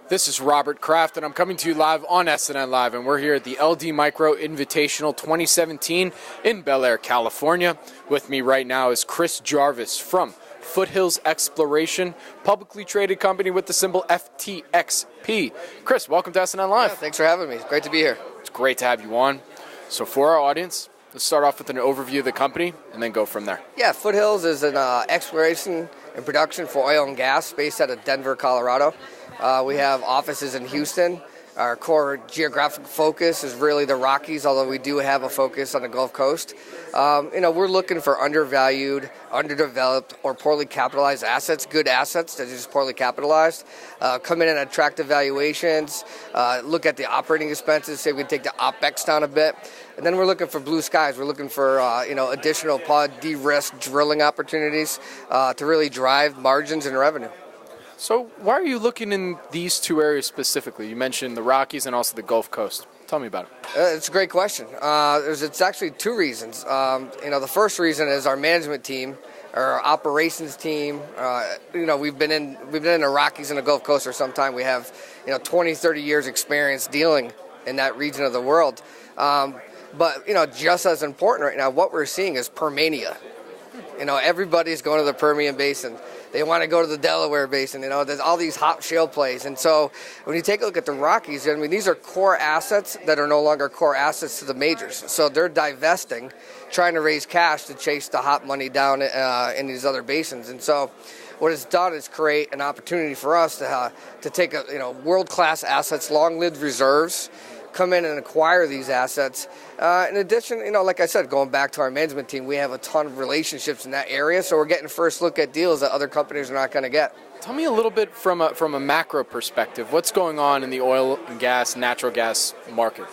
This is Robert Kraft, and I'm coming to you live on SNNLive, and we're here at the LD Micro Invitational 2017 in Bel Air, California. With me right now is Chris Jarvis from Foothills Exploration, publicly traded company with the symbol FTXP. Chris, welcome to SNNLive. Yeah, thanks for having me. It's great to be here. It's great to have you on. So for our audience, let's start off with an overview of the company and then go from there. Yeah, Foothills is an exploration and production for oil and gas based out of Denver, Colorado. We have offices in Houston. Our core geographic focus is really the Rockies, although we do have a focus on the Gulf Coast. We're looking for undervalued, underdeveloped, or poorly capitalized assets, good assets that are just poorly capitalized. Come in at attractive valuations, look at the operating expenses, say we can take the OPEX down a bit. And then we're looking for blue skies. We're looking for additional pod de-risk drilling opportunities to really drive margins and revenue. So why are you looking in these two areas specifically? You mentioned the Rockies and also the Gulf Coast. Tell me about it. It's a great question. It's actually two reasons. The first reason is our management team, our operations team. We've been in the Rockies and the Gulf Coast for some time. We have 20, 30 years experience dealing in that region of the world. But just as important right now, what we're seeing is Permania. Everybody's going to the Permian Basin. They want to go to the Delaware Basin. There's all these hot shale plays. And so when you take a look at the Rockies, these are core assets that are no longer core assets to the majors. So they're divesting, trying to raise cash to chase the hot money down in these other basins. And so what it's done is create an opportunity for us to take world-class assets, long-lived reserves, come in and acquire these assets. In addition, like I said, going back to our management team, we have a ton of relationships in that area, so we're getting first look at deals that other companies are not going to get. Tell me a little bit from a macro perspective. What's going on in the oil and gas, natural gas market?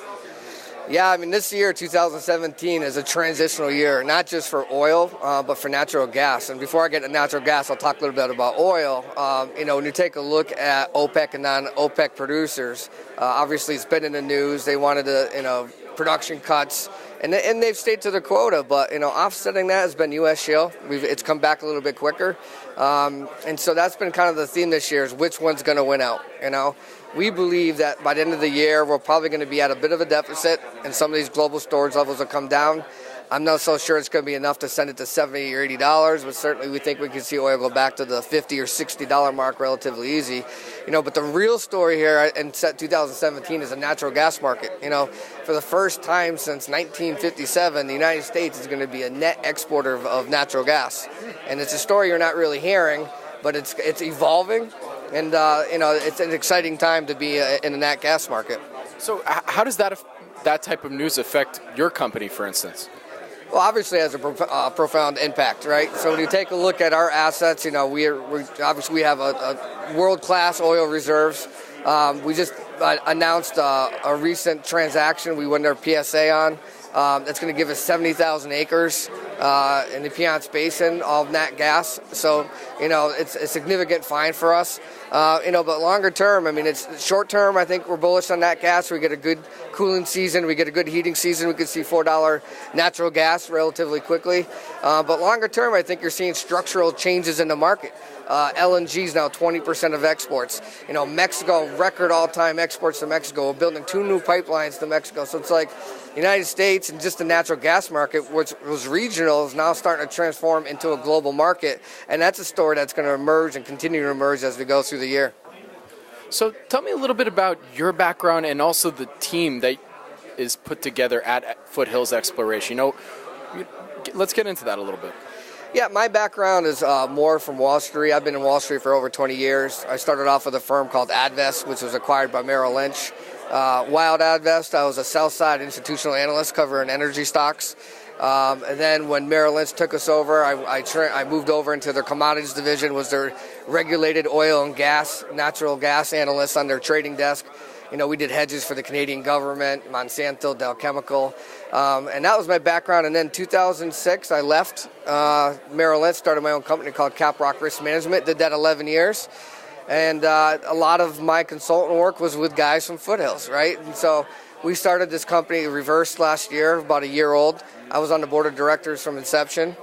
Yeah, this year, 2017, is a transitional year, not just for oil, but for natural gas. And before I get to natural gas, I'll talk a little bit about oil. When you take a look at OPEC and non-OPEC producers, obviously it's been in the news. They wanted production cuts, and they've stayed to their quota. But offsetting that has been U.S. shale. It's come back a little bit quicker, and so that's been kind of the theme this year: is which one's going to win out. We believe that by the end of the year, we're probably going to be at a bit of a deficit, and some of these global storage levels will come down. I'm not so sure it's going to be enough to send it to $70 or $80, but certainly we think we can see oil go back to the $50 or $60 mark relatively easy. But the real story here in 2017 is the natural gas market. For the first time since 1957, the United States is going to be a net exporter of natural gas. And it's a story you're not really hearing, but it's evolving. And, it's an exciting time to be in the nat gas market. So how does that type of news affect your company, for instance? Well, obviously it has a profound impact, right? So when you take a look at our assets, we obviously have a world-class oil reserves. We just announced a recent transaction we won our PSA on. That's going to give us 70,000 acres in the Piceance Basin of nat gas. So, it's a significant find for us. But longer term, it's short term. I think we're bullish on nat gas. We get a good cooling season. We get a good heating season. We could see $4 natural gas relatively quickly. But longer term, I think you're seeing structural changes in the market. LNG is now 20% of exports. Mexico, record all-time exports to Mexico. We're building 2 new pipelines to Mexico. So it's like the United States and just the natural gas market, which was regional, is now starting to transform into a global market. And that's a story that's going to emerge and continue to emerge as we go through the year. So tell me a little bit about your background and also the team that is put together at Foothills Exploration. Let's get into that a little bit. Yeah, my background is more from Wall Street. I've been in Wall Street for over 20 years. I started off with a firm called Advest, which was acquired by Merrill Lynch. Wild Advest, I was a sell-side institutional analyst covering energy stocks. And then when Merrill Lynch took us over, I moved over into their commodities division, was their regulated oil and gas, natural gas analyst on their trading desk. We did hedges for the Canadian government, Monsanto, Dow Chemical, and that was my background. And then 2006, I left Merrill Lynch, started my own company called Caprock Risk Management, did that 11 years. And a lot of my consultant work was with guys from Foothills, right? And so we started this company reversed last year, about a year old. I was on the board of directors from inception.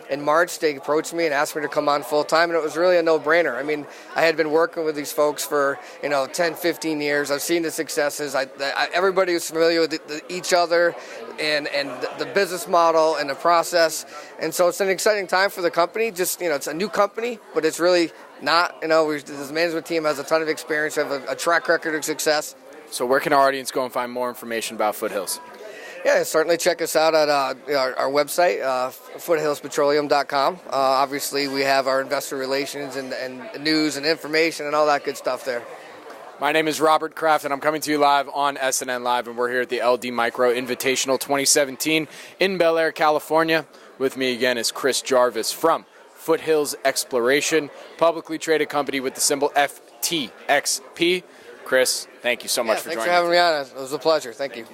in March, they approached me and asked me to come on full time, and it was really a no-brainer. I mean, I had been working with these folks for 10, 15 years. I've seen the successes. Everybody was familiar with each other and the business model and the process, and so it's an exciting time for the company. Just it's a new company, but it's really not. This management team has a ton of experience, have a track record of success. So where can our audience go and find more information about Foothills? Yeah, certainly check us out at our website, foothillspetroleum.com. Obviously, we have our investor relations and news and information and all that good stuff there. My name is Robert Kraft, and I'm coming to you live on SNNLive, and we're here at the LD Micro Invitational 2017 in Bel Air, California. With me again is Chris Jarvis from Foothills Exploration, publicly traded company with the symbol FTXP. Chris, thank you so much for joining me. Thanks for having me on. It was a pleasure. Thank you.